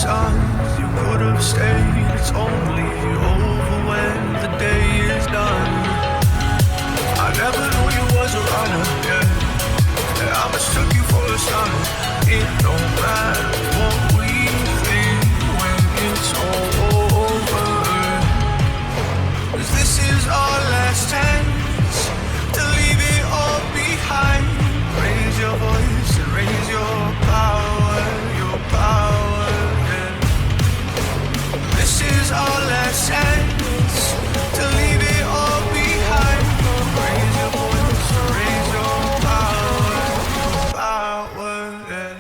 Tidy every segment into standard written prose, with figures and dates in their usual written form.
signs you could have stayed. It's only over when the day is done. I never knew you was a runner, yeah. I mistook you for a son. It don't matter what we think when it's all over. 'Cause this is our last chance to leave it all behind. Raise your voice and raise your power, yeah. This is our last chance to leave it all behind. Raise your voice and raise your power, yeah.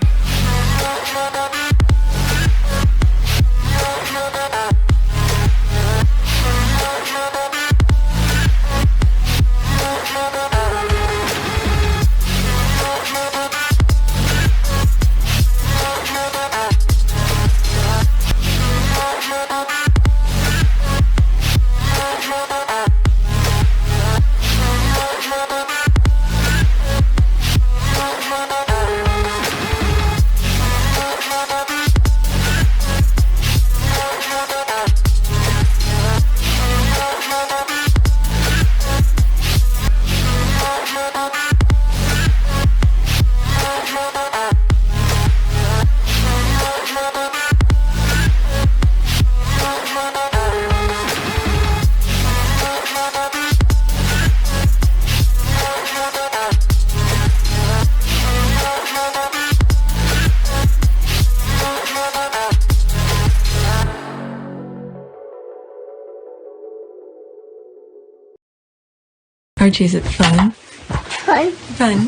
Archie, is it fun? Fun. Fun.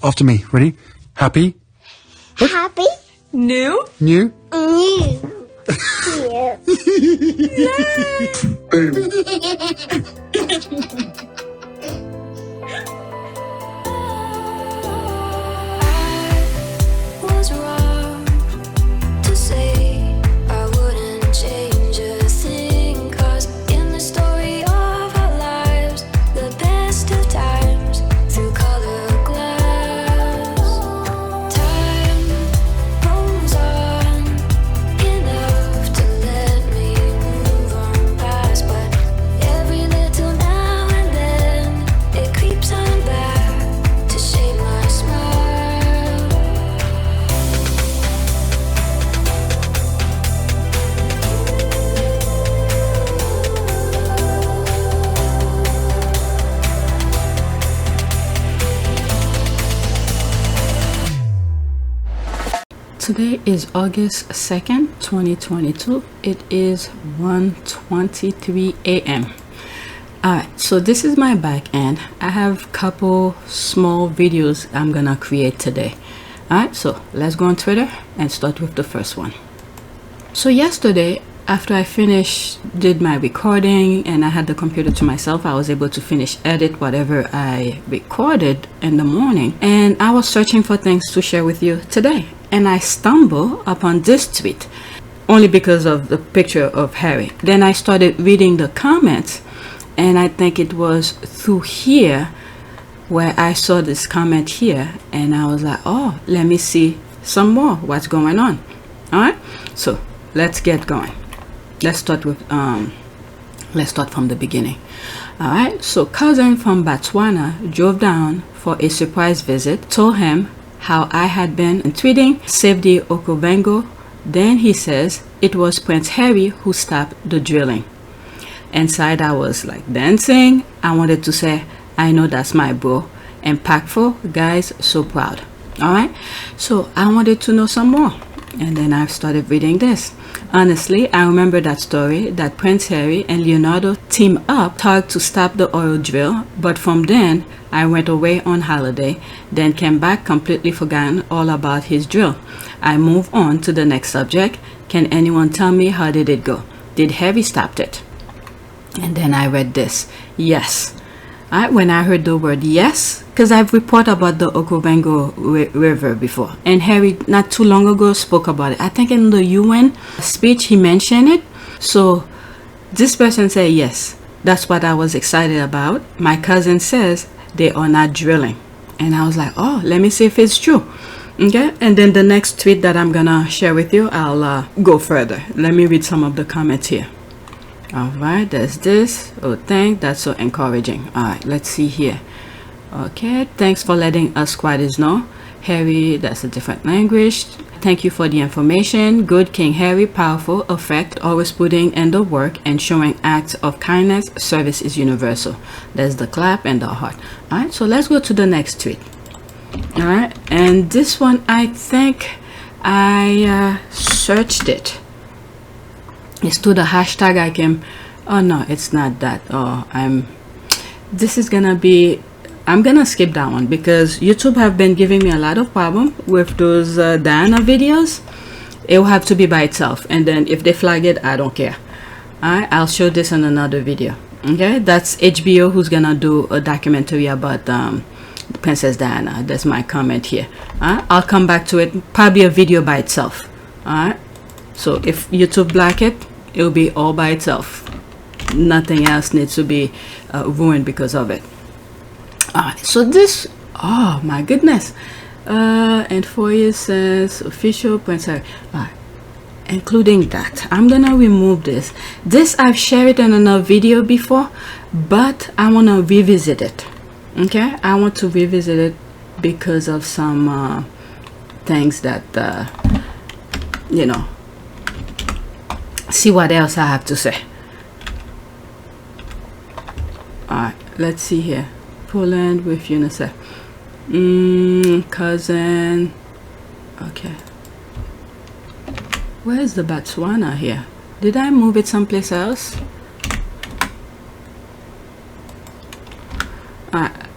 After me. Ready? Happy? Happy. New? New? New. Was wrong to say I wouldn't change a thing, 'cause in the story of our lives, the best of times through color glass, time rolls on enough to let me move on past, but every little now and then it creeps on back to shape my smile. Today is August 2nd, 2022. It is 1:23 a.m. Alright, so this is my back end. I have couple small videos I'm gonna create today. Alright, so let's go on Twitter and start with the first one. So yesterday, after I did my recording and I had the computer to myself, I was able to finish edit whatever I recorded in the morning, and I was searching for things to share with you today, and I stumbled upon this tweet only because of the picture of Harry. Then I started reading the comments, and I think it was through here where I saw this comment here, and I was like, oh, let me see some more what's going on. All right, so let's get going. Let's start from the beginning. All right, so cousin from Botswana drove down for a surprise visit, told him how I had been tweeting Save the Okavango. Then he says it was Prince Harry who stopped the drilling. Inside I was like dancing. I wanted to say, I know that's my bro. Impactful, guys, so proud. All right, so I wanted to know some more, and then I started reading this. Honestly, I remember that story that Prince Harry and Leonardo teamed up, talked to stop the oil drill, but from then I went away on holiday, then came back completely forgotten all about his drill. I move on to the next subject. Can anyone tell me how did it go? Did Harry stop it? And then I read this. Yes. When I heard the word yes, because I've reported about the Okavango River before, and Harry not too long ago spoke about it. I think in the UN speech he mentioned it. So this person said yes. That's what I was excited about. My cousin says they are not drilling, and I was like, oh, let me see if it's true. Okay, and then the next tweet that I'm gonna share with you, I'll go further. Let me read some of the comments here. All right, there's this. Oh, that's so encouraging. All right, let's see here. Okay, thanks for letting us squatters know. Harry, that's a different language. Thank you for the information. Good King Harry, powerful, effect, always putting in the work and showing acts of kindness. Service is universal. There's the clap and the heart. All right, so let's go to the next tweet. All right, and this one, I think I searched it. It's to the hashtag I came. Oh no, it's not that. Oh, this is gonna be, I'm gonna skip that one because YouTube have been giving me a lot of problem with those Diana videos. It will have to be by itself, and then if they flag it, I don't care. Alright, I'll show this in another video. Okay, that's HBO who's gonna do a documentary about Princess Diana. That's my comment here. I'll come back to it, probably a video by itself. Alright, so if YouTube black it, it'll be all by itself. Nothing else needs to be ruined because of it. So this, oh my goodness, and 4 years since official Prince Harry, including that, I'm gonna remove this. I've shared it in another video before, but I want to revisit it. Okay, I want to revisit it because of some things that you know, see what else I have to say. All right, let's see here. Poland with UNICEF. Cousin. Okay. Where's the Botswana here? Did I move it someplace else?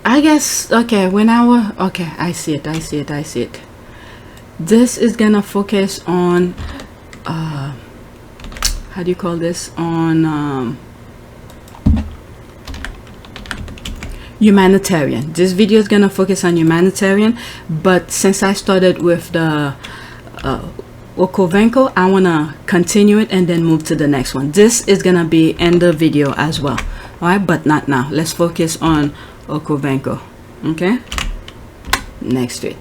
I guess, okay, when I was, okay, I see it. This is gonna focus on, how do you call this? On, humanitarian. This video is gonna focus on humanitarian, but since I started with the Okavango, I wanna continue it and then move to the next one. This is gonna be in the video as well. All right, but not now. Let's focus on Okavango. Okay, next tweet.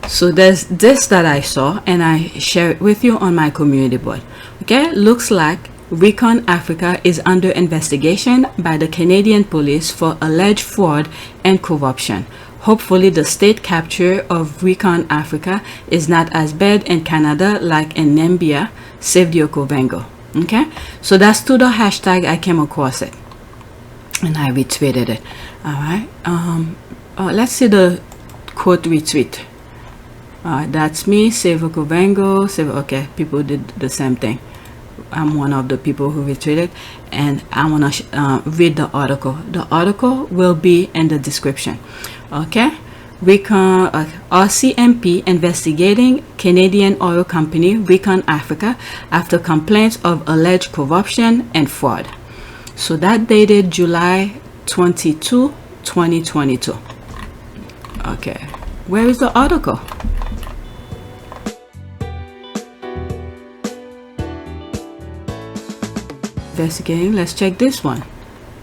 So there's this that I saw and I share it with you on my community board. Okay, looks like ReconAfrica is under investigation by the Canadian police for alleged fraud and corruption. Hopefully the state capture of ReconAfrica is not as bad in Canada like in Namibia. Save the Okavango. Okay, so that's to the hashtag I came across it and I retweeted it. All right, let's see the quote retweet. That's me. Save Okavango. Save. Okay, people did the same thing. I'm one of the people who retweeted, and I want to read the article. The article will be in the description. Okay, RCMP investigating Canadian oil company ReconAfrica after complaints of alleged corruption and fraud. So that dated July 22, 2022. Okay, where is the article? Investigating. Let's check this one.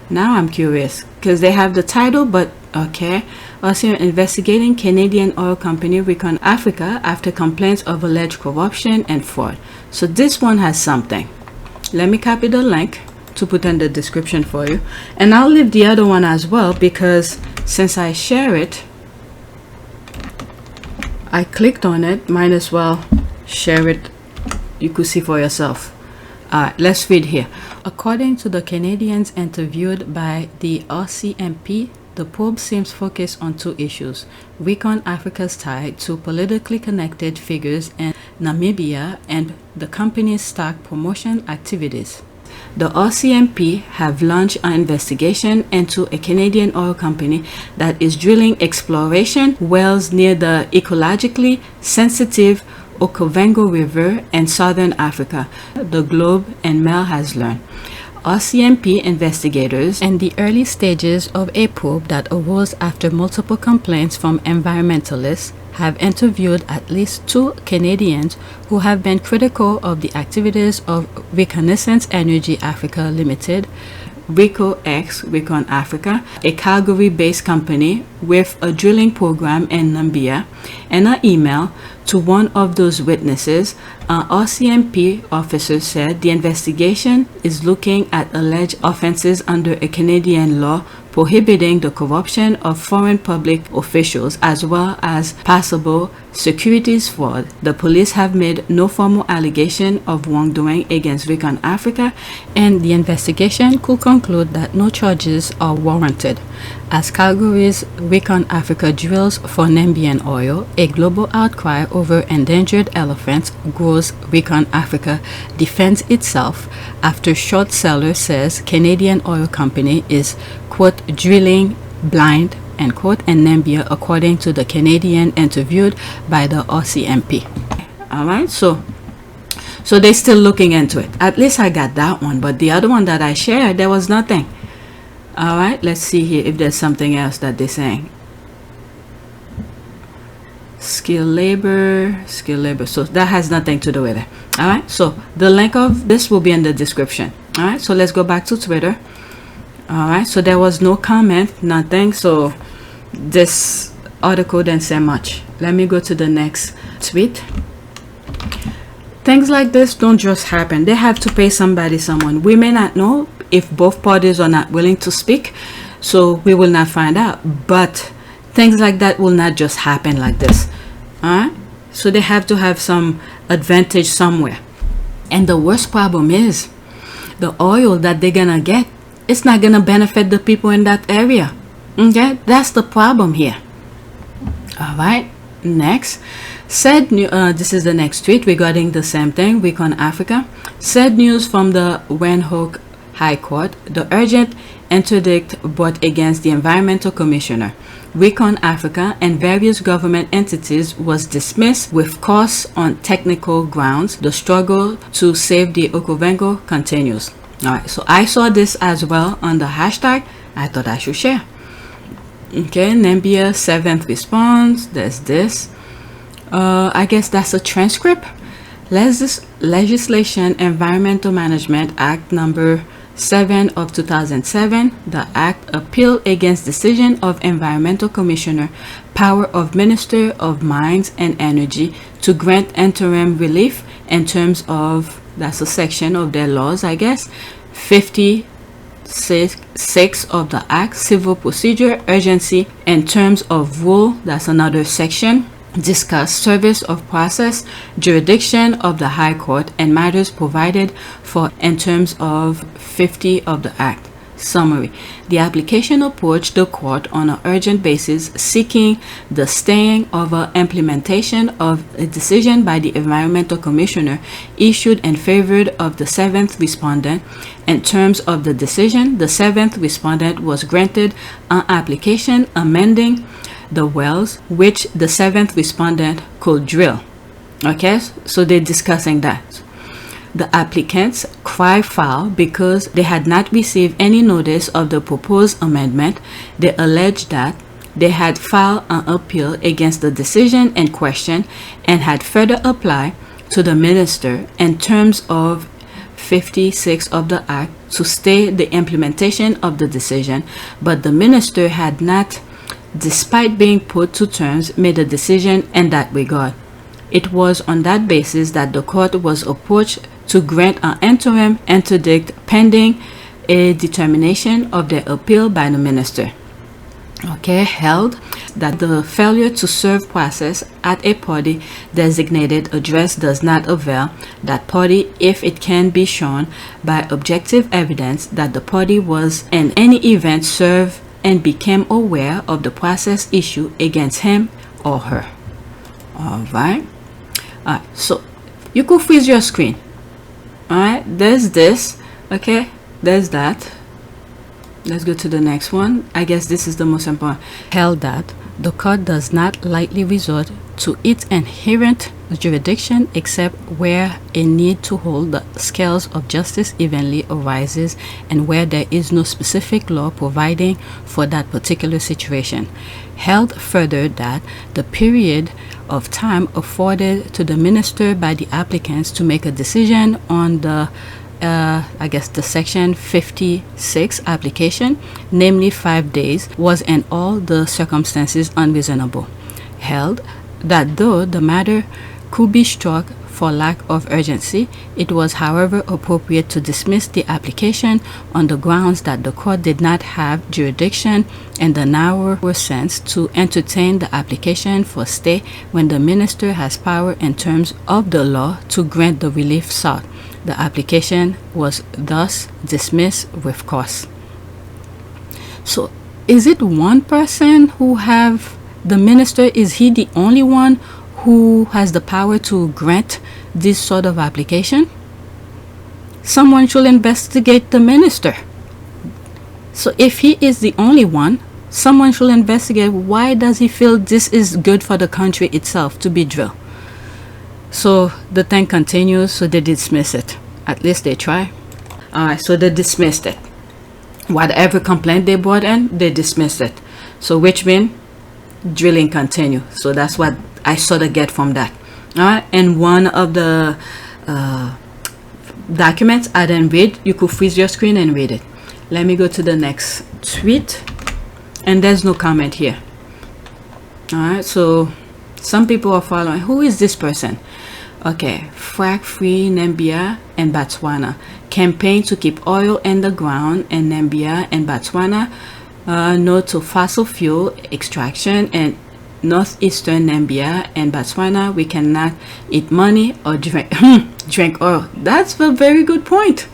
Now I'm curious because they have the title, but okay. Also investigating Canadian oil company ReconAfrica after complaints of alleged corruption and fraud. So this one has something. Let me copy the link to put in the description for you, and I'll leave the other one as well because since I share it, I clicked on it, might as well share it. You could see for yourself. Let's read here. According to the Canadians interviewed by the RCMP, the probe seems focused on two issues: ReconAfrica's tie to politically connected figures in Namibia and the company's stock promotion activities. The RCMP have launched an investigation into a Canadian oil company that is drilling exploration wells near the ecologically sensitive Okavango River in southern Africa, the Globe and Mail has learned. RCMP investigators in the early stages of a probe that arose after multiple complaints from environmentalists have interviewed at least 2 Canadians who have been critical of the activities of Reconnaissance Energy Africa Limited, ReconAfrica, a Calgary-based company with a drilling program in Namibia, and an email to one of those witnesses. RCMP officer said the investigation is looking at alleged offenses under a Canadian law prohibiting the corruption of foreign public officials as well as possible securities fraud. The police have made no formal allegation of wrongdoing against ReconAfrica, and the investigation could conclude that no charges are warranted. As Calgary's ReconAfrica drills for Namibian oil, a global outcry over endangered elephants grows. ReconAfrica defends itself after short seller says Canadian oil company is, quote, drilling blind, end quote, in Namibia, according to the Canadian interviewed by the RCMP. Alright, so they're still looking into it. At least I got that one, but the other one that I shared, there was nothing. Alright, let's see here if there's something else that they're saying. Skilled labor, so that has nothing to do with it. Alright, so the link of this will be in the description. Alright, so let's go back to Twitter. Alright, so there was no comment, nothing, so this article didn't say much. Let me go to the next tweet. Things like this don't just happen. They have to pay someone. We may not know if both parties are not willing to speak, so we will not find out, but things like that will not just happen like this. Alright, so they have to have some advantage somewhere, and the worst problem is the oil that they're gonna get, it's not gonna benefit the people in that area. Okay, that's the problem here. Alright, next. This is the next tweet regarding the same thing, ReconAfrica. Said news from the Windhoek High Court. The urgent interdict brought against the environmental commissioner, ReconAfrica, and various government entities was dismissed with costs on technical grounds. The struggle to save the Okavango continues. Alright, so I saw this as well on the hashtag. I thought I should share. Okay, Namibia 7th response. There's this. I guess that's a transcript. Legislation Environmental Management Act number 7 of 2007. The act appeal against decision of Environmental Commissioner, power of Minister of Mines and Energy to grant interim relief in terms of, that's a section of their laws, I guess, 56 of the Act, civil procedure, urgency in terms of rule, that's another section, discuss service of process, jurisdiction of the High Court, and matters provided for in terms of 50 of the Act. Summary. The application approached the court on an urgent basis, seeking the staying over implementation of a decision by the Environmental Commissioner issued in favor of the 7th respondent. In terms of the decision, the 7th respondent was granted an application amending the wells which the 7th respondent could drill. Okay, so they're discussing that. The applicants cry foul because they had not received any notice of the proposed amendment. They alleged that they had filed an appeal against the decision in question and had further applied to the minister in terms of 56 of the Act to stay the implementation of the decision, but the minister had not, despite being put to terms, made a decision in that regard. It was on that basis that the court was approached to grant an interim interdict pending a determination of the appeal by the minister. Okay, held that the failure to serve process at a party designated address does not avail that party if it can be shown by objective evidence that the party was in any event served and became aware of the process issue against him or her. Alright, so you could freeze your screen. Alright, there's this. Okay, there's that. Let's go to the next one. I guess this is the most important. Held that the court does not lightly resort to its inherent jurisdiction except where a need to hold the scales of justice evenly arises and where there is no specific law providing for that particular situation. Held further that the period of time afforded to the minister by the applicants to make a decision on the I guess the section 56 application, namely 5 days, was in all the circumstances unreasonable. Held that though the matter could be struck for lack of urgency, it was however appropriate to dismiss the application on the grounds that the court did not have jurisdiction in the narrower sense to entertain the application for stay when the minister has power in terms of the law to grant the relief sought. The application was thus dismissed with cause. So is it one person who have the minister? Is he the only one who has the power to grant this sort of application? Someone should investigate the minister. So if he is the only one, someone should investigate why does he feel this is good for the country itself to be drilled. So the thing continues, so they dismiss it. At least they try. Alright, so they dismissed it. Whatever complaint they brought in, they dismissed it. So which means drilling continue. So that's what I sort of get from that. Alright, and one of the documents I didn't read, you could freeze your screen and read it. Let me go to the next tweet, and there's no comment here. Alright, so some people are following. Who is this person? Okay, Frack Free Namibia and Botswana campaign to keep oil in the ground in Namibia and Botswana. No to fossil fuel extraction in northeastern Namibia and Botswana. We cannot eat money or drink drink oil. That's a very good point.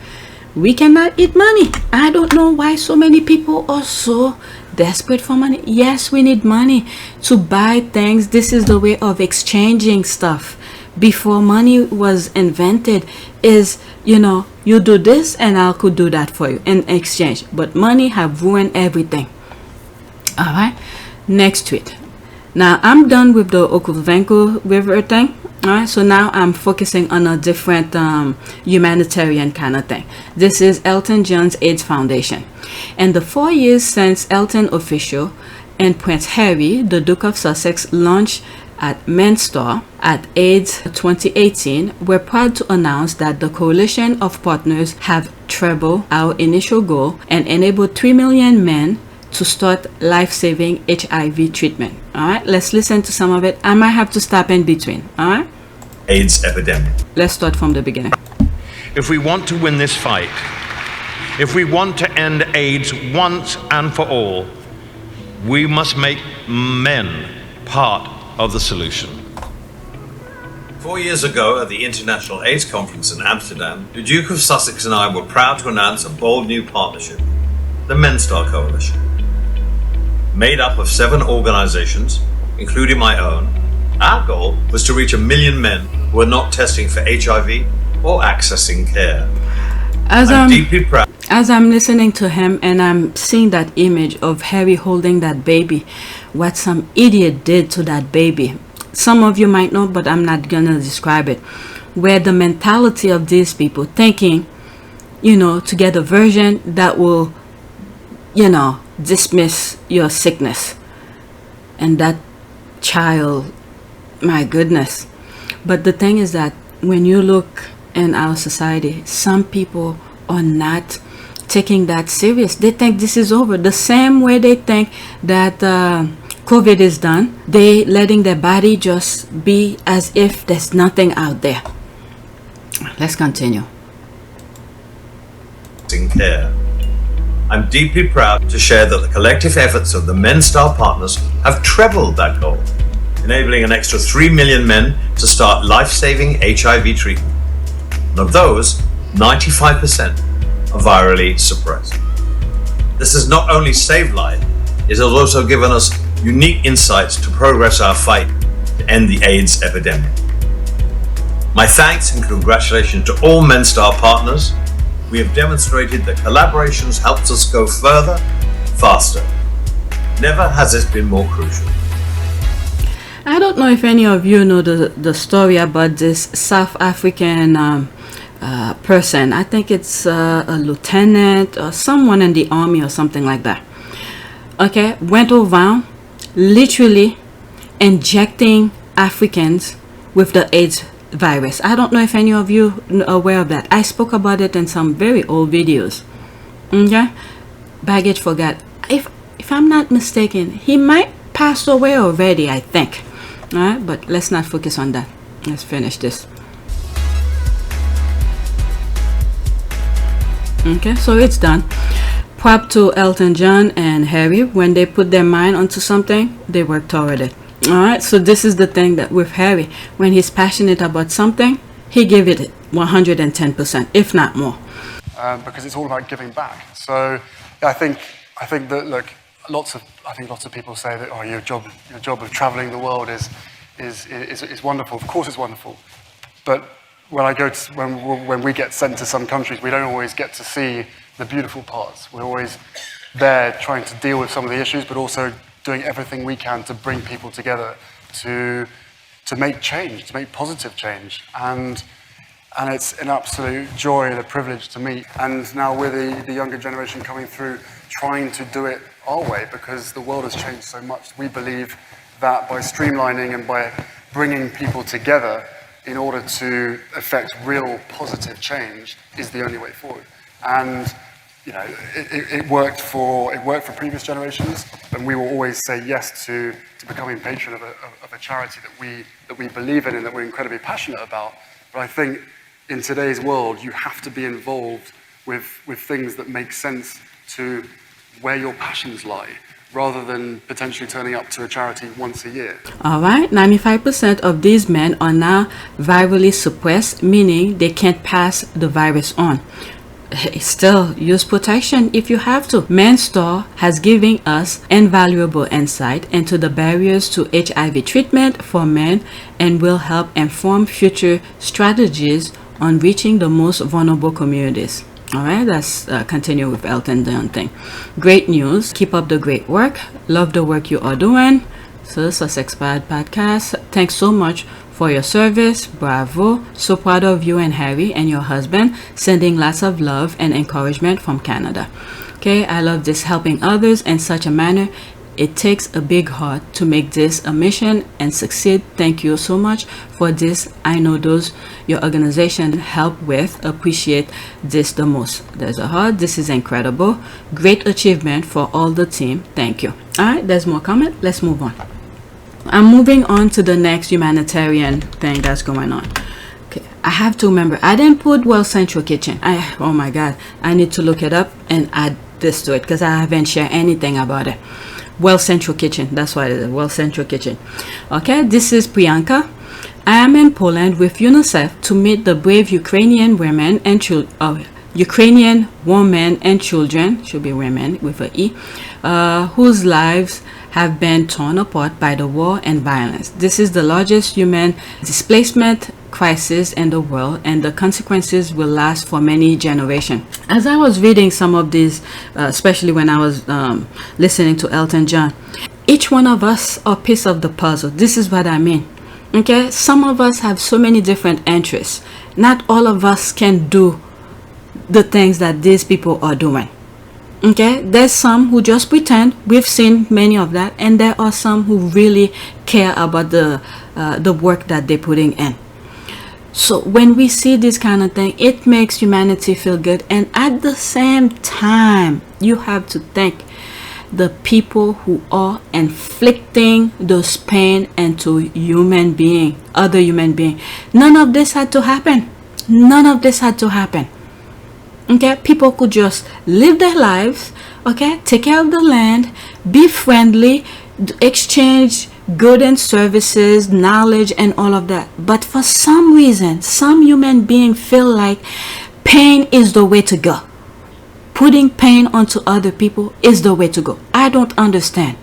We cannot eat money. I don't know why so many people are so desperate for money. Yes, we need money to buy things. This is the way of exchanging stuff. Before money was invented, is, you know, you do this and I could do that for you in exchange. But money have ruined everything. All right, next tweet. Now I'm done with the Okavango River thing. All right, so now I'm focusing on a different humanitarian kind of thing. This is Elton John's AIDS Foundation. And the 4 years since Elton official and Prince Harry, the Duke of Sussex, launched at Men's at AIDS 2018, we're proud to announce that the coalition of partners have trebled our initial goal and enabled 3 million men to start life-saving HIV treatment. All right, let's listen to some of it. I might have to stop in between. All right, AIDS epidemic. let's start from the beginning. If we want to win this fight, if we want to end AIDS once and for all, we must make men part of the solution. 4 years ago at the International AIDS Conference in Amsterdam, the Duke of Sussex and I were proud to announce a bold new partnership, the Men's Coalition. Made up of 7 organizations, including my own, our goal was to reach 1 million men who are not testing for HIV or accessing care. I'm deeply proud. As I'm listening to him and I'm seeing that image of Harry holding that baby, what some idiot did to that baby. Some of you might know, but I'm not gonna describe it. Where the mentality of these people thinking, you know, to get a version that will, you know, dismiss your sickness. And that child, my goodness. But the thing is that when you look in our society, some people are not taking that serious. They think this is over. The same way they think that COVID is done, they letting their body just be as if there's nothing out there. Let's continue. Care. I'm deeply proud to share that the collective efforts of the Men's partners have trebled that goal, enabling an extra 3 million men to start life-saving HIV treatment. And of those, 95% are virally suppressed. This has not only saved lives, it has also given us unique insights to progress our fight to end the AIDS epidemic. My thanks and congratulations to all Men's partners. We have demonstrated that collaborations helps us go further, faster. Never has this been more crucial. I don't know if any of you know the story about this South African person. I think it's a lieutenant or someone in the army or something like that. Okay, went around literally injecting Africans with the AIDS virus. I don't know if any of you are aware of that. I spoke about it in some very old videos. Okay, baggage forgot. If I'm not mistaken, he might pass away already, I think. All right, but let's not focus on that. Let's finish this. Okay, so it's done. Prop to Elton John and Harry. When they put their mind onto something, they work toward it. All right, so this is the thing that with Harry, when he's passionate about something, he give it 110%, if not more. Because it's all about giving back. So yeah, I think that, look, lots of people say that, oh, your job of traveling the world is wonderful. Of course, it's wonderful, but when we get sent to some countries, we don't always get to see the beautiful parts. We're always there trying to deal with some of the issues, but also doing everything we can to bring people together to make change, to make positive change. And it's an absolute joy and a privilege to meet. And now we're the younger generation coming through, trying to do it our way, because the world has changed so much. We believe that by streamlining and by bringing people together in order to effect real positive change is the only way forward. And you know, it worked for previous generations, and we will always say yes to becoming patron of a charity that we believe in and that we're incredibly passionate about. But I think in today's world, you have to be involved with things that make sense to where your passions lie, rather than potentially turning up to a charity once a year. All right, 95% of these men are now virally suppressed, meaning they can't pass the virus on. Still, use protection if you have to. MenStar has given us invaluable insight into the barriers to HIV treatment for men and will help inform future strategies on reaching the most vulnerable communities. All right, let's continue with Elton John thing. Great news. Keep up the great work. Love the work you are doing. So Sussex Podcast, thanks so much for your service. Bravo. So proud of you and Harry and your husband. Sending lots of love and encouragement from Canada. Okay, I love this, helping others in such a manner. It takes a big heart to make this a mission and succeed. Thank you so much for this. I know those your organization help with appreciate this the most. There's a heart. This is incredible. Great achievement for all the team. Thank you. All right, there's more comment. Let's move on. I'm moving on to the next humanitarian thing that's going on. Okay, I have to remember, I didn't put Well Central Kitchen. Oh my God, I need to look it up and add this to it because I haven't shared anything about it. Well Central Kitchen, that's what it is. Well Central Kitchen. Okay, this is Priyanka. I am in Poland with UNICEF to meet the brave Ukrainian women and children. Ukrainian women and children, should be women with a E, whose lives have been torn apart by the war and violence. This is the largest human displacement crisis in the world, and the consequences will last for many generations. As I was reading some of these, especially when I was listening to Elton John, each one of us are a piece of the puzzle. This is what I mean. Okay, some of us have so many different interests. Not all of us can do the things that these people are doing. Okay, there's some who just pretend. We've seen many of that, and there are some who really care about the work that they're putting in. So when we see this kind of thing, it makes humanity feel good. And at the same time, you have to thank the people who are inflicting those pain into other human being. None of this had to happen. None of this had to happen. Okay, people could just live their lives, okay, take care of the land, be friendly, exchange goods and services, knowledge, and all of that. But for some reason, some human beings feel like pain is the way to go. Putting pain onto other people is the way to go. I don't understand.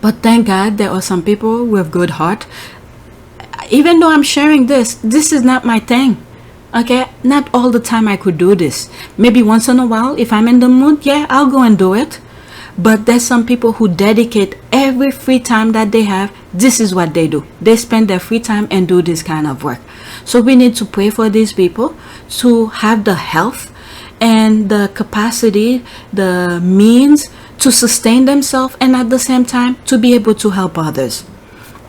But thank God there are some people with good heart. Even though I'm sharing this is not my thing. Okay, not all the time I could do this. Maybe once in a while, if I'm in the mood, yeah, I'll go and do it. But there's some people who dedicate every free time that they have. This is what they do. They spend their free time and do this kind of work. So we need to pray for these people to have the health and the capacity, the means to sustain themselves, and at the same time to be able to help others.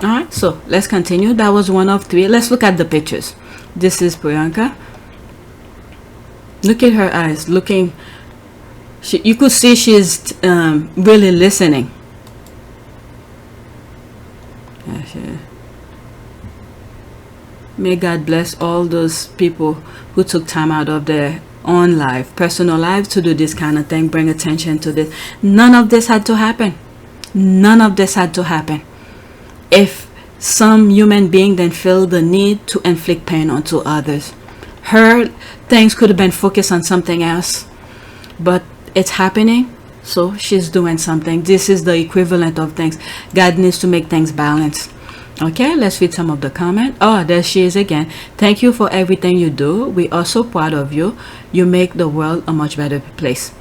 All right, so let's continue. That was one of three. Let's look at the pictures. This is Priyanka. Look at her eyes, looking. You could see she's really listening. May God bless all those people who took time out of their own life, personal lives, to do this kind of thing, bring attention to this. None of this had to happen. None of this had to happen. If some human being then feel the need to inflict pain onto others, her things could have been focused on something else, but it's happening, so she's doing something. This is the equivalent of things. God needs to make things balance. Okay, let's read some of the comment. Oh, there she is again. Thank you for everything you do. We are so proud of you. You make the world a much better place.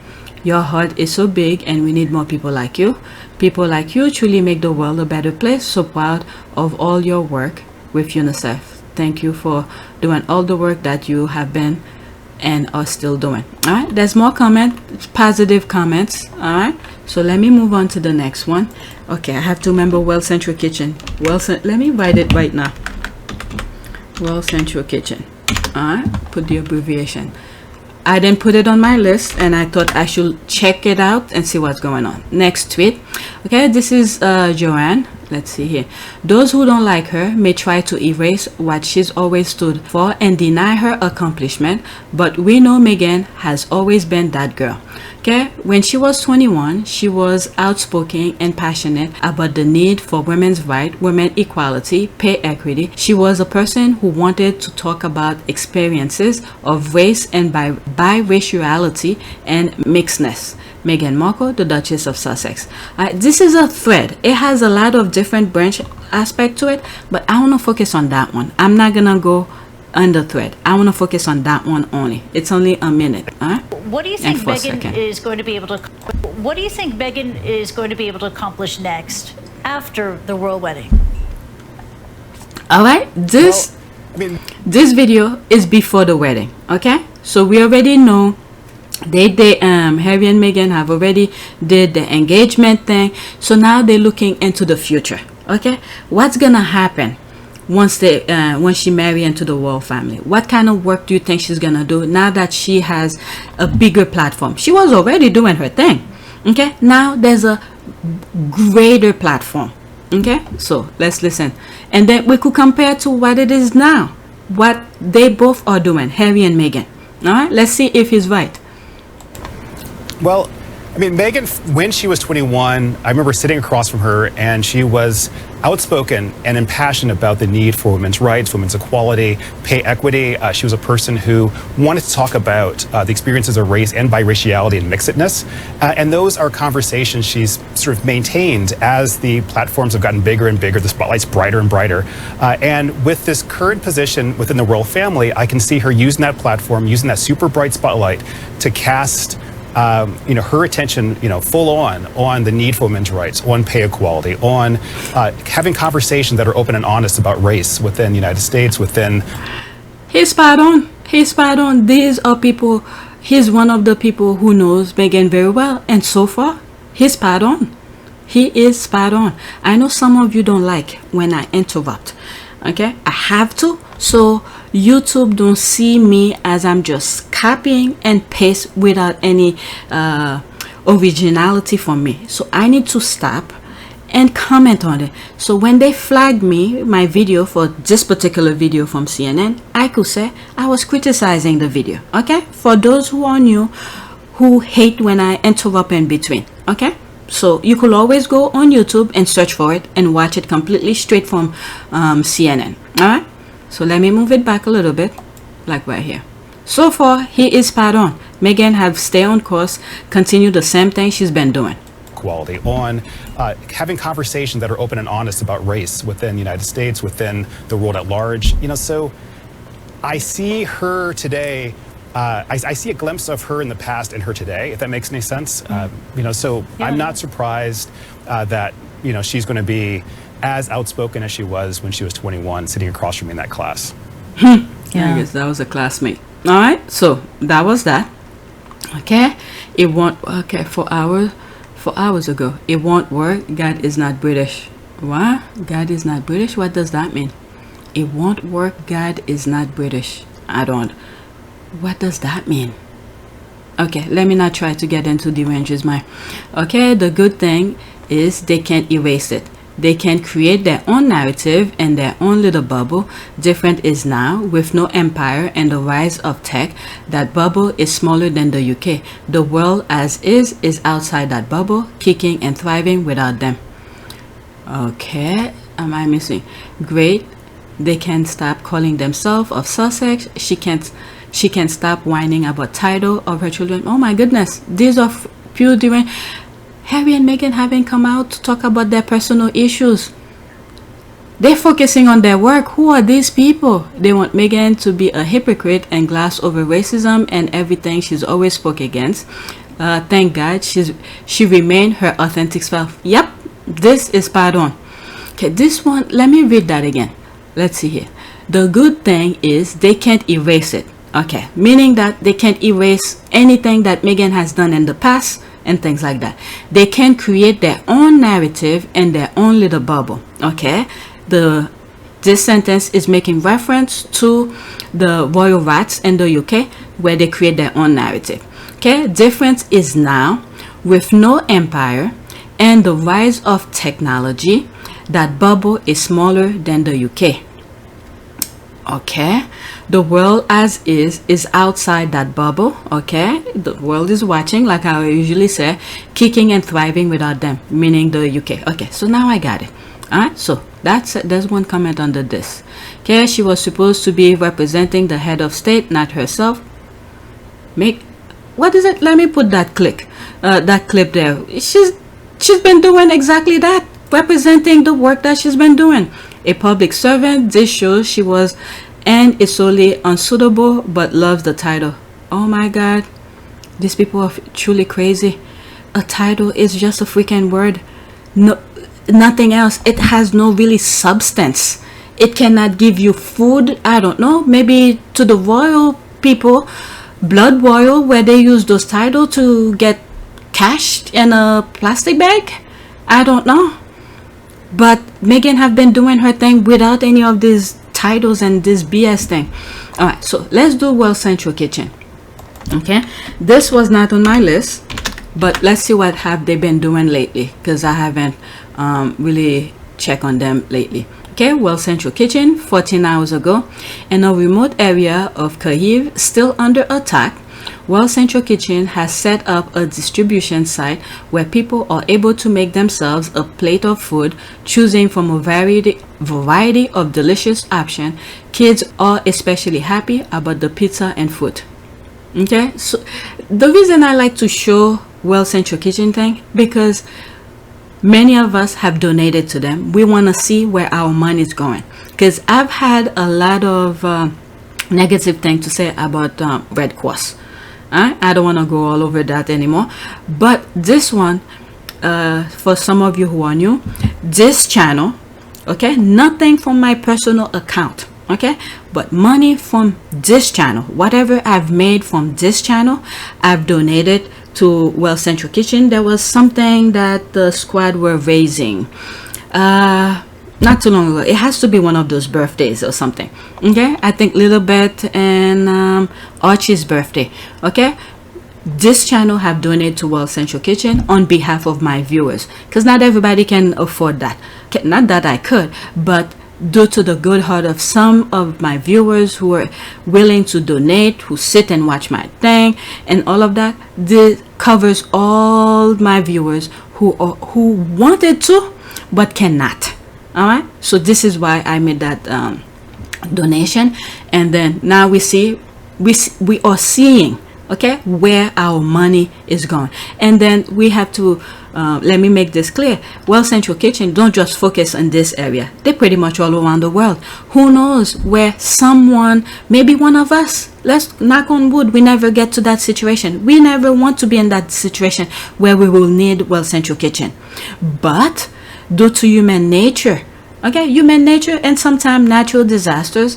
Your heart is so big and we need more people like you. People like you truly make the world a better place. So proud of all your work with UNICEF. Thank you for doing all the work that you have been and are still doing. All right, there's more positive comments. All right, so let me move on to the next one. Okay, I have to remember Well Central Kitchen. Let me write it right now. Well Central Kitchen. All right, put the abbreviation. I didn't put it on my list and I thought I should check it out and see what's going on. Next tweet. Okay, this is Joanne. Let's see here. Those who don't like her may try to erase what she's always stood for and deny her accomplishment, but we know Meghan has always been that girl. Okay, when she was 21, she was outspoken and passionate about the need for women's rights, women equality, pay equity. She was a person who wanted to talk about experiences of race and biraciality and mixedness. Meghan Markle, the Duchess of Sussex. This is a thread. It has a lot of different branch aspect to it, but I want to focus on that one. I'm not gonna go on the thread. I want to focus on that one only. It's only a minute. What do you think Meghan is going to be able to? What do you think Meghan is going to be able to accomplish next after the royal wedding? All right, this video is before the wedding. Okay, so we already know. Harry and Meghan have already did the engagement thing, so now they're looking into the future. Okay, what's gonna happen once she marry into the royal family? What kind of work do you think she's gonna do now that she has a bigger platform? She was already doing her thing. Okay, now there's a greater platform. Okay, so let's listen, and then we could compare to what it is now, what they both are doing, Harry and Meghan. All right, let's see if he's right. Well, I mean, Meghan, when she was 21, I remember sitting across from her, and she was outspoken and impassioned about the need for women's rights, women's equality, pay equity. She was a person who wanted to talk about the experiences of race and biraciality and mixedness. And those are conversations she's sort of maintained as the platforms have gotten bigger and bigger, the spotlight's brighter and brighter. And with this current position within the royal family, I can see her using that platform, using that super bright spotlight to cast her attention, full on the need for women's rights, on pay equality, on having conversations that are open and honest about race within the United States, within... He's spot on. He's spot on. These are people, he's one of the people who knows Meghan very well. And so far, he's spot on. He is spot on. I know some of you don't like when I interrupt. Okay, I have to, so YouTube don't see me as I'm just copying and paste without any originality from me. So I need to stop and comment on it. So when they flag me, my video for this particular video from CNN, I could say I was criticizing the video. Okay, for those who are new, who hate when I interrupt in between. Okay, so you could always go on YouTube and search for it and watch it completely straight from CNN. All right, so let me move it back a little bit, like right here. So far, he is spot on. Meghan have stay on course, continue the same thing she's been doing. Equality, on having conversations that are open and honest about race within the United States, within the world at large. So I see her today. I see a glimpse of her in the past and her today, if that makes any sense. So yeah. I'm not surprised that, she's going to be as outspoken as she was when she was 21, sitting across from me in that class. Yeah. I guess that was a classmate. All right, so that was that. Okay, it won't. Okay, 4 hours ago, it won't work. God is not British. What? God is not British? What does that mean? It won't work. God is not British. I don't. What does that mean? Okay, let me not try to get into the ranges, my. Okay, the good thing is they can't erase it. They can create their own narrative and their own little bubble. Different is now, with no empire and the rise of tech, that bubble is smaller than the UK. The world as is outside that bubble, kicking and thriving without them. Okay, am I missing? Great. They can stop calling themselves of Sussex. She can stop whining about title of her children. Oh my goodness, these are few different. Harry and Meghan haven't come out to talk about their personal issues. They're focusing on their work. Who are these people? They want Meghan to be a hypocrite and gloss over racism and everything she's always spoke against. Thank God she remained her authentic self. Yep, this is spot on. Okay, this one, let me read that again. Let's see here. The good thing is they can't erase it. Okay, meaning that they can't erase anything that Meghan has done in the past and things like that. They can create their own narrative and their own little bubble. Okay, this sentence is making reference to the royal rats in the UK, where they create their own narrative. Okay, difference is now, with no empire and the rise of technology, that bubble is smaller than the UK. Okay, the world as is outside that bubble. Okay, the world is watching, like I usually say, kicking and thriving without them, meaning the UK. Okay, so now I got it. All right, so there's one comment under this. Okay, she was supposed to be representing the head of state, not herself. What is it? Let me put that clip there. She's been doing exactly that, representing the work that she's been doing. A public servant, this shows she was and is solely unsuitable but loves the title. Oh my God, these people are truly crazy. A title is just a freaking word, no, nothing else. It has no really substance. It cannot give you food. I don't know, maybe to the royal people, blood royal, where they use those titles to get cash in a plastic bag. I don't know. But Meghan have been doing her thing without any of these titles and this BS thing. All right, so let's do World Central Kitchen. Okay, this was not on my list, but let's see what have they been doing lately, because I haven't really checked on them lately. Okay, World Central Kitchen, 14 hours ago, in a remote area of Kyiv, still under attack, World Central Kitchen has set up a distribution site where people are able to make themselves a plate of food, choosing from a variety of delicious options. Kids are especially happy about the pizza and food. Okay, so the reason I like to show World Central Kitchen thing, because many of us have donated to them. We want to see where our money is going, because I've had a lot of negative things to say about Red Cross. I don't want to go all over that anymore, but this one, for some of you who are new, this channel, okay, nothing from my personal account, okay, but money from this channel, whatever I've made from this channel, I've donated to World Central Kitchen. There was something that the squad were raising not too long ago. It has to be one of those birthdays or something. Okay, I think Little Bet and Archie's birthday. Okay, this channel have donated to World Central Kitchen on behalf of my viewers, because not everybody can afford that. Okay, not that I could, but due to the good heart of some of my viewers who are willing to donate, who sit and watch my thing and all of that, this covers all my viewers who wanted to but cannot. All right, so this is why I made that donation. And then now we are seeing, okay, where our money is going. And then we have to let me make this clear. World Central Kitchen don't just focus on this area. They're pretty much all around the world. Who knows where someone, maybe one of us, let's knock on wood, we never get to that situation. We never want to be in that situation where we will need World Central Kitchen. But due to human nature, okay, human nature and sometimes natural disasters,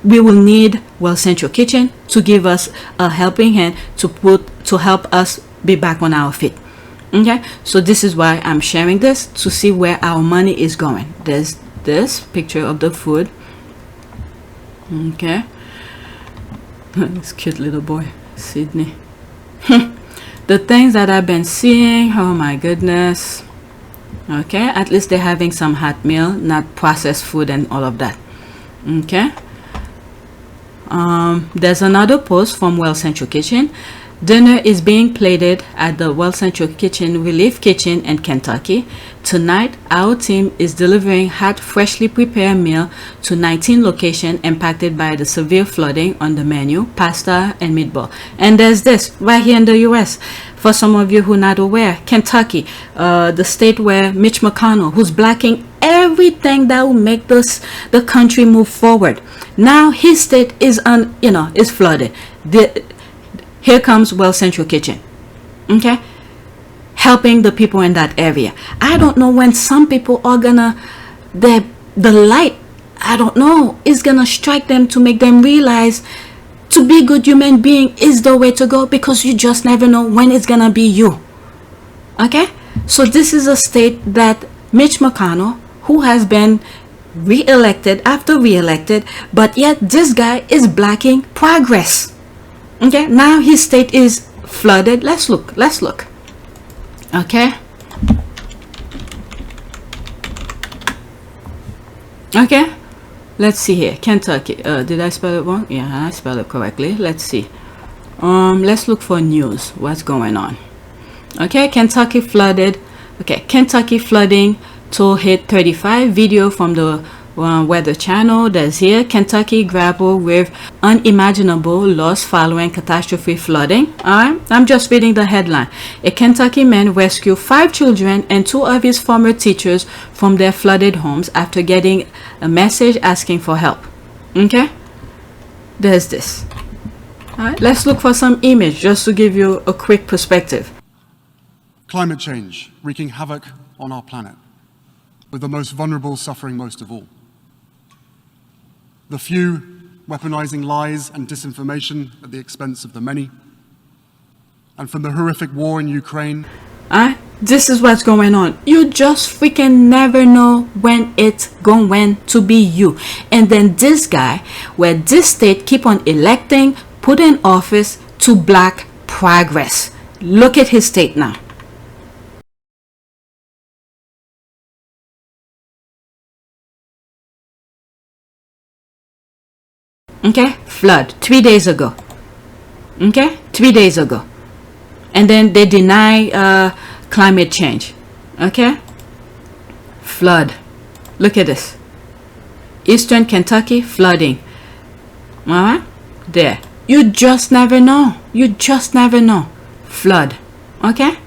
we will need World Central Kitchen to give us a helping hand to help us be back on our feet. Okay, so this is why I'm sharing this, to see where our money is going. There's this picture of the food. Okay, this cute little boy, Sydney. The things that I've been seeing, oh my goodness. Okay, at least they're having some hot meal, not processed food and all of that. Okay, there's another post from Well Central Kitchen. Dinner is being plated at the Well Central Kitchen Relief Kitchen in Kentucky. Tonight, our team is delivering hot, freshly prepared meal to 19 locations impacted by the severe flooding. On the menu, pasta and meatball. And there's this right here in the U.S. For some of you who are not aware, Kentucky, the state where Mitch McConnell, who's blocking everything that will make the country move forward. Now his state is is flooded. Here comes Well Central Kitchen, okay, helping the people in that area. I don't know when some people are gonna, the light, I don't know, is gonna strike them to make them realize to be good human being is the way to go, because you just never know when it's gonna be you. Okay, so this is a state that Mitch McConnell, who has been re-elected after re-elected, but yet this guy is blocking progress. Okay, now his state is flooded. Let's look. Okay, let's see here. Kentucky, did I spell it wrong? Yeah, I spelled it correctly. Let's see. Let's look for news. What's going on? Okay, Kentucky flooded. Okay, Kentucky flooding toll hit 35. Video from the Weather Channel. There's here. Kentucky grapple with unimaginable loss following catastrophe flooding. Alright, I'm just reading the headline. A Kentucky man rescued 5 children and 2 of his former teachers from their flooded homes after getting a message asking for help. Okay, there's this. Alright, let's look for some image just to give you a quick perspective. Climate change wreaking havoc on our planet, with the most vulnerable suffering most of all. The few weaponizing lies and disinformation at the expense of the many. And from the horrific war in Ukraine. This is what's going on. You just freaking never know when it's going to be you. And then this guy, where this state keep on electing, put in office to block progress. Look at his state now. Okay, flood 3 days ago. Okay, 3 days ago. And then they deny climate change. Okay, flood. Look at this. Eastern Kentucky flooding. Alright, there. You just never know. You just never know. Flood. Okay,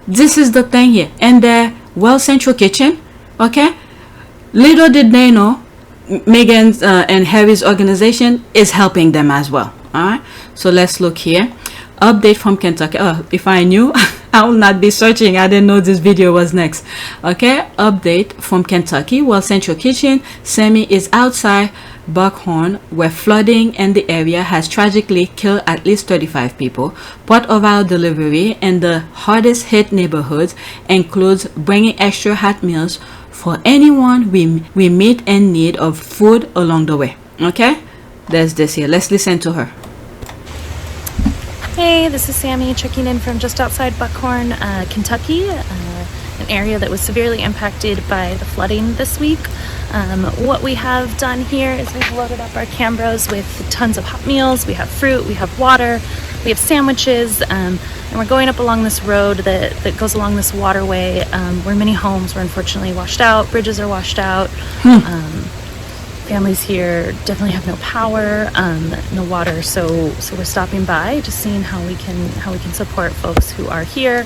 this is the thing here. And the Well Central Kitchen. Okay, little did they know, Meghan's and Harry's organization is helping them as well. All right, so let's look here. Update from Kentucky. Oh, if I knew, I will not be searching. I didn't know this video was next. Okay, update from Kentucky. Well Central Kitchen, Sammy is outside Buckhorn, where flooding in the area has tragically killed at least 35 people. Part of our delivery in the hardest hit neighborhoods includes bringing extra hot meals for anyone we meet in need of food along the way. Okay, there's this here. Let's listen to her. Hey, this is Sammy checking in from just outside Buckhorn, Kentucky, an area that was severely impacted by the flooding this week. What we have done here is we've loaded up our Cambros with tons of hot meals. We have fruit, we have water, we have sandwiches, and we're going up along this road that goes along this waterway where many homes were unfortunately washed out, bridges are washed out. Families here definitely have no power, no water, so we're stopping by, just seeing how we can support folks who are here.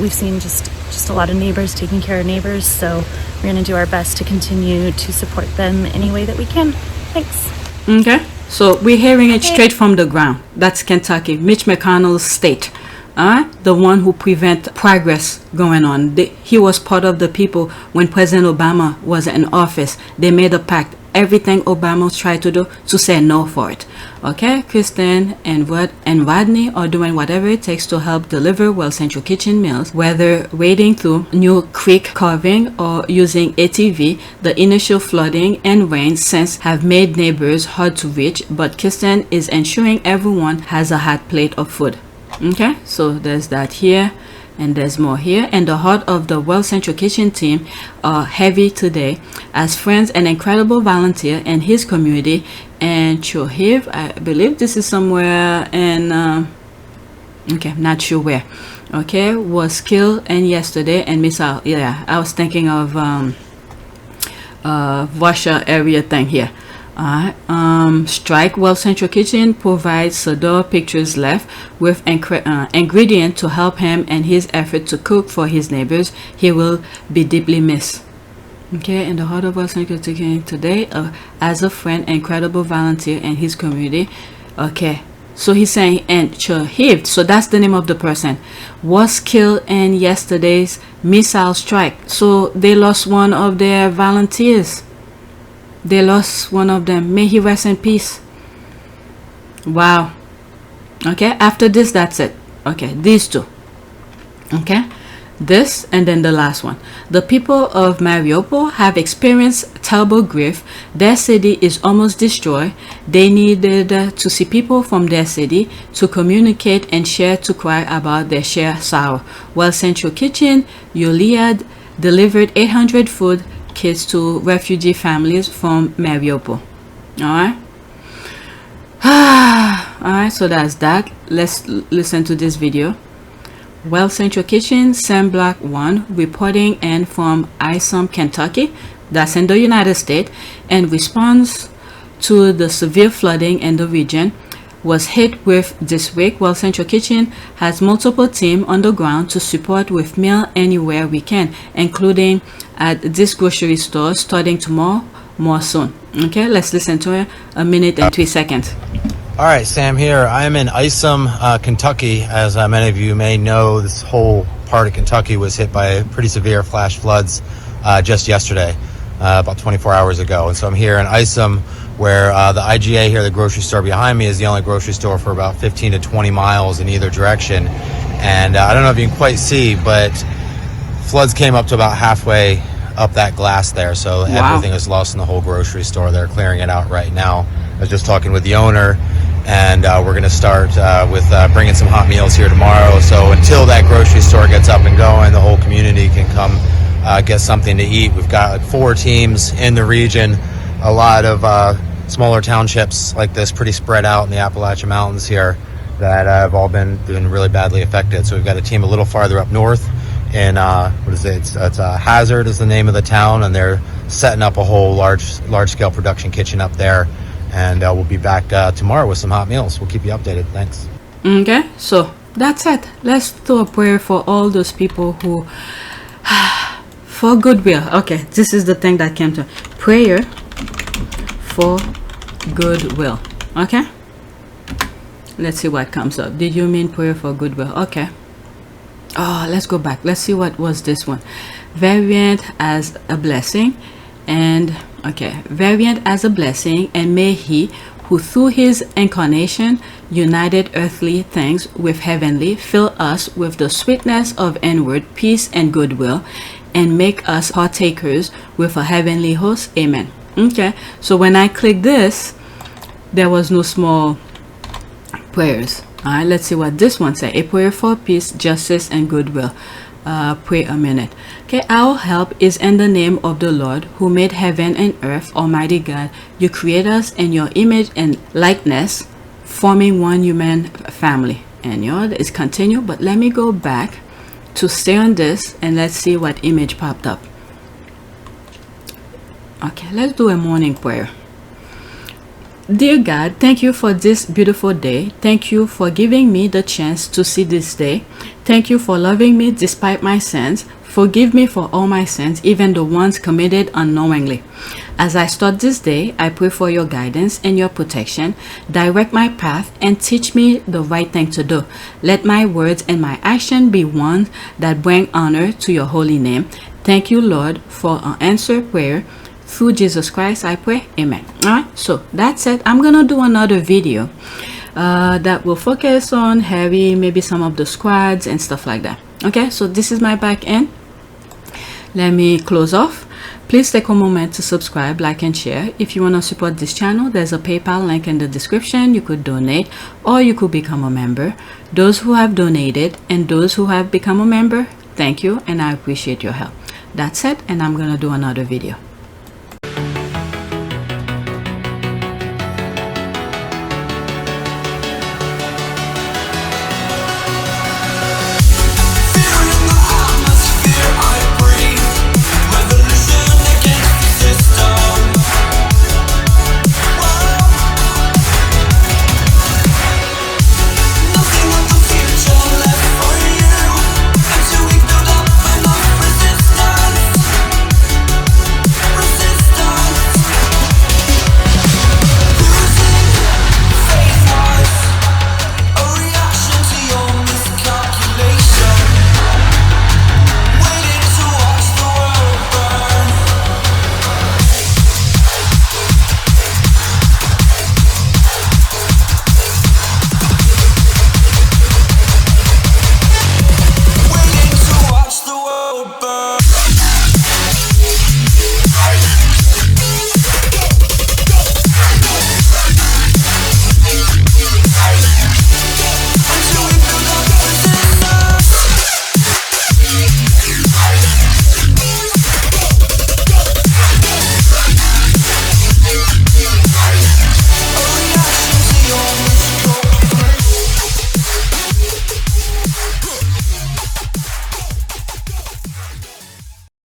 We've seen just a lot of neighbors taking care of neighbors, so we're going to do our best to continue to support them any way that we can. Thanks. Okay, so we're hearing it straight from the ground. That's Kentucky, Mitch McConnell's state. The one who prevent progress going on. He was part of the people when President Obama was in office. They made a pact. everything Obama tried to do to say no for it. Okay, Kristen and Rodney are doing whatever it takes to help deliver Well Central Kitchen meals, whether wading through new creek carving or using ATV. The initial flooding and rain since have made neighbors hard to reach, but Kristen is ensuring everyone has a hot plate of food. Okay, so there's that here. And there's more here. And the heart of the Well Central Kitchen team are heavy today as friends and incredible volunteer in his community. And Chohiv, I believe this is somewhere in okay, not sure where. Okay, was killed and yesterday and missile. Yeah, I was thinking of Russia area thing here. Strike Well Central Kitchen provides Sador pictures left with ingredient to help him and his effort to cook for his neighbors. He will be deeply missed. Okay, in the heart of Well Central Kitchen today, as a friend, incredible volunteer in his community. Okay, so he's saying, and Chohiv, so that's the name of the person, was killed in yesterday's missile strike. So they lost one of their volunteers. They lost one of them. May he rest in peace. Wow. Okay, after this, that's it. Okay, these two. Okay, this and then the last one. The people of Mariupol have experienced terrible grief. Their city is almost destroyed. They needed to see people from their city to communicate and share, to cry about their shared sorrow. Well Central Kitchen, Yuliad, delivered 800 food kits to refugee families from Mariupol. Alright. Alright, so that's that. Let's listen to this video. Well Central Kitchen, Sam Block 1, reporting in from Isom, Kentucky, that's in the United States, in response to the severe flooding in the region was hit with this week. Well Central Kitchen has multiple teams on the ground to support with meal anywhere we can, including at this grocery store starting tomorrow, more soon. Okay, let's listen to it. 1 minute and 3 seconds. All right, Sam here. I'm in Isom, Kentucky. As many of you may know, this whole part of Kentucky was hit by pretty severe flash floods just yesterday, about 24 hours ago. And so I'm here in Isom, where the IGA here, the grocery store behind me, is the only grocery store for about 15 to 20 miles in either direction. And I don't know if you can quite see, but floods came up to about halfway up that glass there. So everything is lost in the whole grocery store. They're clearing it out right now. I was just talking with the owner, and we're going to start with bringing some hot meals here tomorrow. So until that grocery store gets up and going, the whole community can come get something to eat. We've got like 4 teams in the region, a lot of smaller townships like this, pretty spread out in the Appalachian Mountains here, that have all been really badly affected. So we've got a team a little farther up north in what is it? It's Hazard is the name of the town, and they're setting up a whole large scale production kitchen up there. And we'll be back tomorrow with some hot meals. We'll keep you updated. Thanks. Okay, so that's it. Let's do a prayer for all those people who for goodwill. Okay, this is the thing that came to prayer for goodwill. Okay, let's see what comes up. Did you mean prayer for goodwill? Okay. Oh, let's go back. Let's see what was this one. Variant as a blessing, and okay, variant as a blessing, and may he who through his incarnation united earthly things with heavenly fill us with the sweetness of inward peace and goodwill, and make us partakers with a heavenly host. Amen. Okay, so when I click this, there was no small prayers. All right, let's see what this one says. A prayer for peace, justice, and goodwill. Pray a minute. Okay, our help is in the name of the Lord who made heaven and earth. Almighty God, you create us in your image and likeness, forming one human family. And it's continue, but let me go back to stay on this and let's see what image popped up. Okay, let's do a morning prayer. Dear God, thank you for this beautiful day. Thank you for giving me the chance to see this day. Thank you for loving me despite my sins. Forgive me for all my sins, even the ones committed unknowingly. As I start this day, I pray for your guidance and your protection. Direct my path and teach me the right thing to do. Let my words and my action be ones that bring honor to your holy name. Thank you, Lord, for an answered prayer Through Jesus Christ I pray, amen. All right, so that's it. I'm gonna do another video that will focus on maybe some of the squads and stuff like that. Okay, so this is my back end. Let me close off. Please take a moment to subscribe, like, and share. If you want to support this channel, there's a PayPal link in the description. You could donate or you could become a member. Those who have donated and those who have become a member, thank you, and I appreciate your help. That's it, and I'm gonna do another video.